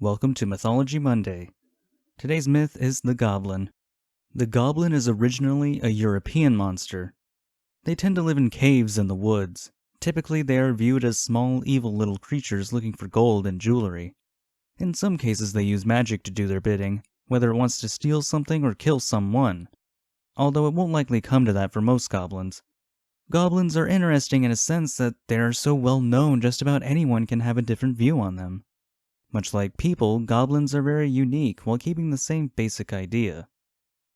Welcome to Mythology Monday. Today's myth is the Goblin. The Goblin is originally a European monster. They tend to live in caves in the woods. Typically, they are viewed as small, evil little creatures looking for gold and jewelry. In some cases, they use magic to do their bidding, whether it wants to steal something or kill someone. Although it won't likely come to that for most goblins. Goblins are interesting in a sense that they are so well known just about anyone can have a different view on them. Much like people, goblins are very unique while keeping the same basic idea.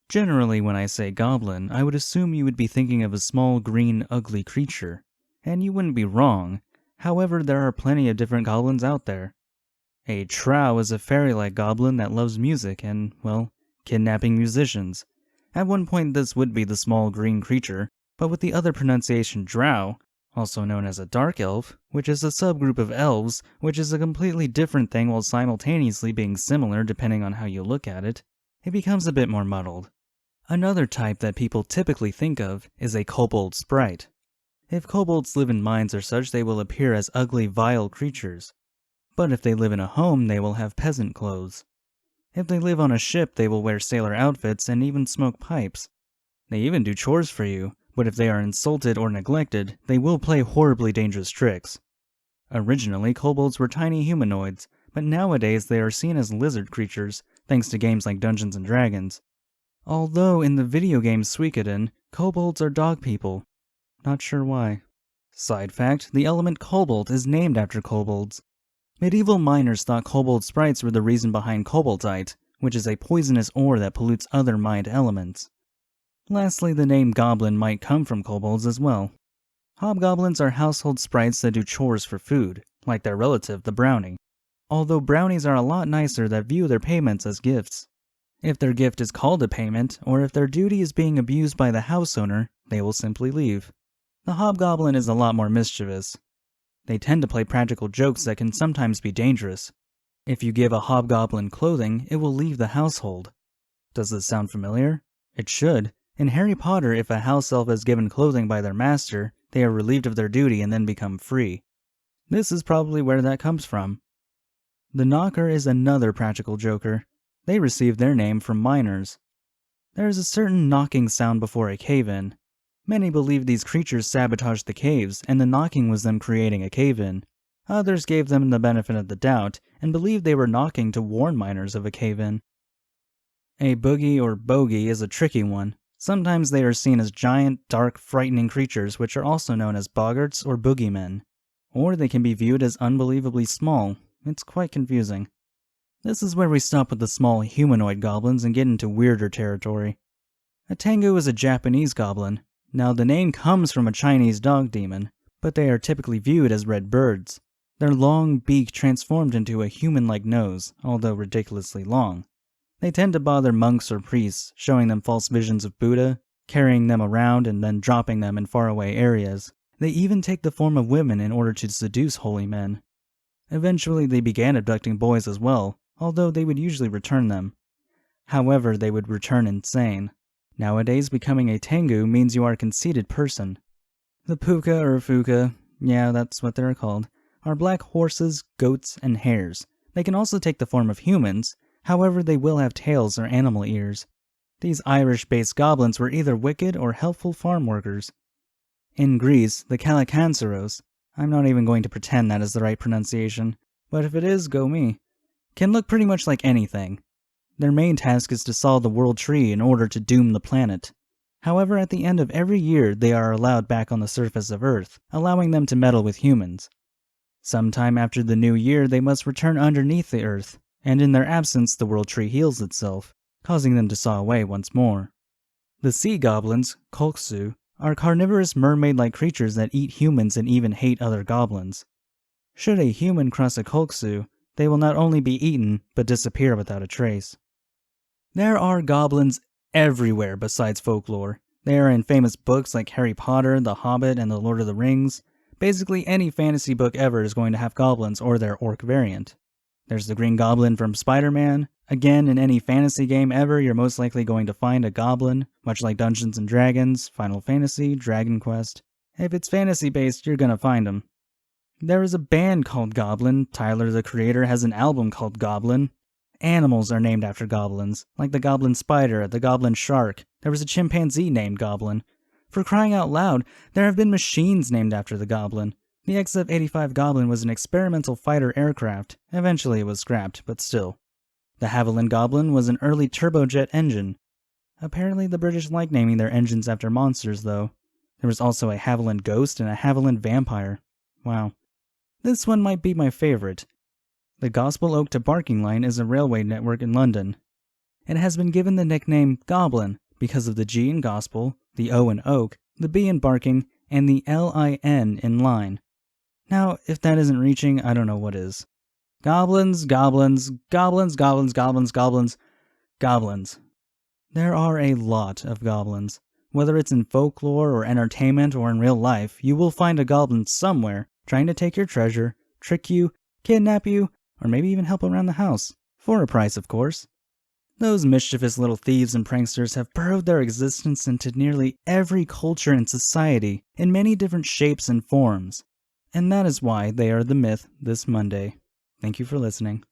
Generally, when I say goblin, I would assume you would be thinking of a small, green, ugly creature. And you wouldn't be wrong. However, there are plenty of different goblins out there. A trow is a fairy-like goblin that loves music and, well, kidnapping musicians. At one point this would be the small green creature, but with the other pronunciation drow, also known as a dark elf, which is a subgroup of elves, which is a completely different thing while simultaneously being similar depending on how you look at it, it becomes a bit more muddled. Another type that people typically think of is a kobold sprite. If kobolds live in mines or such, they will appear as ugly, vile creatures. But if they live in a home, they will have peasant clothes. If they live on a ship, they will wear sailor outfits and even smoke pipes. They even do chores for you, but if they are insulted or neglected, they will play horribly dangerous tricks. Originally, kobolds were tiny humanoids, but nowadays they are seen as lizard creatures, thanks to games like Dungeons & Dragons. Although in the video game Suikoden, kobolds are dog people. Not sure why. Side fact, the element cobalt is named after kobolds. Medieval miners thought kobold sprites were the reason behind koboldite, which is a poisonous ore that pollutes other mined elements. Lastly, the name goblin might come from kobolds as well. Hobgoblins are household sprites that do chores for food, like their relative, the brownie. Although brownies are a lot nicer that view their payments as gifts. If their gift is called a payment, or if their duty is being abused by the house owner, they will simply leave. The hobgoblin is a lot more mischievous. They tend to play practical jokes that can sometimes be dangerous. If you give a hobgoblin clothing, it will leave the household. Does this sound familiar? It should. In Harry Potter, if a house elf is given clothing by their master, they are relieved of their duty and then become free. This is probably where that comes from. The knocker is another practical joker. They received their name from miners. There is a certain knocking sound before a cave-in. Many believe these creatures sabotaged the caves, and the knocking was them creating a cave-in. Others gave them the benefit of the doubt, and believed they were knocking to warn miners of a cave-in. A boogie or bogey is a tricky one. Sometimes they are seen as giant, dark, frightening creatures which are also known as boggarts or boogeymen. Or they can be viewed as unbelievably small. It's quite confusing. This is where we stop with the small humanoid goblins and get into weirder territory. A tengu is a Japanese goblin. Now the name comes from a Chinese dog demon, but they are typically viewed as red birds. Their long beak transformed into a human-like nose, although ridiculously long. They tend to bother monks or priests, showing them false visions of Buddha, carrying them around and then dropping them in faraway areas. They even take the form of women in order to seduce holy men. Eventually they began abducting boys as well, although they would usually return them. However, they would return insane. Nowadays, becoming a tengu means you are a conceited person. The puka or fuka, yeah, that's what they're called, are black horses, goats, and hares. They can also take the form of humans. However, they will have tails or animal ears. These Irish-based goblins were either wicked or helpful farm workers. In Greece, the Kallikansaros, I'm not even going to pretend that is the right pronunciation, but if it is, go me, can look pretty much like anything. Their main task is to solve the world tree in order to doom the planet. However, at the end of every year, they are allowed back on the surface of Earth, allowing them to meddle with humans. Sometime after the new year, they must return underneath the Earth, and in their absence the world tree heals itself, causing them to saw away once more. The sea goblins, kolksu, are carnivorous mermaid-like creatures that eat humans and even hate other goblins. Should a human cross a kolksu, they will not only be eaten, but disappear without a trace. There are goblins everywhere besides folklore. They are in famous books like Harry Potter, The Hobbit, and The Lord of the Rings. Basically any fantasy book ever is going to have goblins or their orc variant. There's the Green Goblin from Spider-Man. Again, in any fantasy game ever, you're most likely going to find a goblin, much like Dungeons & Dragons, Final Fantasy, Dragon Quest. If it's fantasy-based, you're gonna find them. There is a band called Goblin. Tyler, the creator, has an album called Goblin. Animals are named after goblins, like the goblin spider, the goblin shark. There was a chimpanzee named Goblin. For crying out loud, there have been machines named after the Goblin. The XF-85 Goblin was an experimental fighter aircraft. Eventually it was scrapped, but still. The Haviland Goblin was an early turbojet engine. Apparently the British like naming their engines after monsters, though. There was also a Haviland Ghost and a Haviland Vampire. Wow. This one might be my favorite. The Gospel Oak to Barking Line is a railway network in London. It has been given the nickname Goblin because of the G in Gospel, the O in Oak, the B in Barking, and the LIN in Line. Now, if that isn't reaching, I don't know what is. Goblins, goblins, goblins, goblins, goblins, goblins, goblins. There are a lot of goblins. Whether it's in folklore or entertainment or in real life, you will find a goblin somewhere trying to take your treasure, trick you, kidnap you, or maybe even help around the house. For a price, of course. Those mischievous little thieves and pranksters have burrowed their existence into nearly every culture and society in many different shapes and forms. And that is why they are the myth this Monday. Thank you for listening.